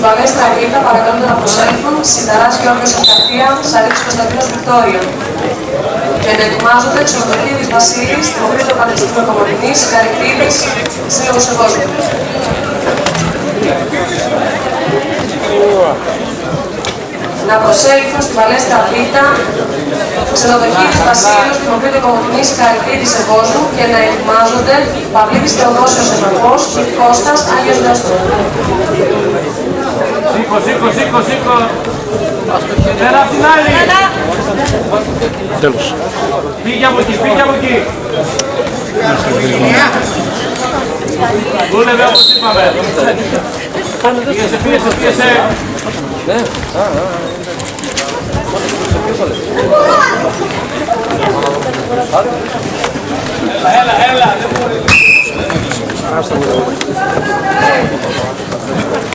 Βαλέστρα Β' παρακαλούνται να προσέλθουν Σιταράς Γιώργος Αυταρτία, Σαρίτης Κωνσταντίνος Βικτόρια. Και να ετοιμάζονται Ξενοδοχείδης Βασίλης, Δημοκρίτο Πανεπιστήμιο Κομωτινής, Καρυκτίδης, Σύλλογος Ευώζου. Να προσέλθουν στη Βαλέστρα Β' Ξενοδοχείδης Βασίλης, Δημοκρίτο Κομωτινής, Καρυκτίδης Ευώζου και να ετοιμάζονται Παυλίδης Θεοδόσιος Ευαγός, Κώστας Άγιος Δεόστος. Σήκω. Πέρα απ' την άλλη. Τέλος. Φύγε από εκεί. Δούλευε όπως είπαμε. Πίεσε. Έλα.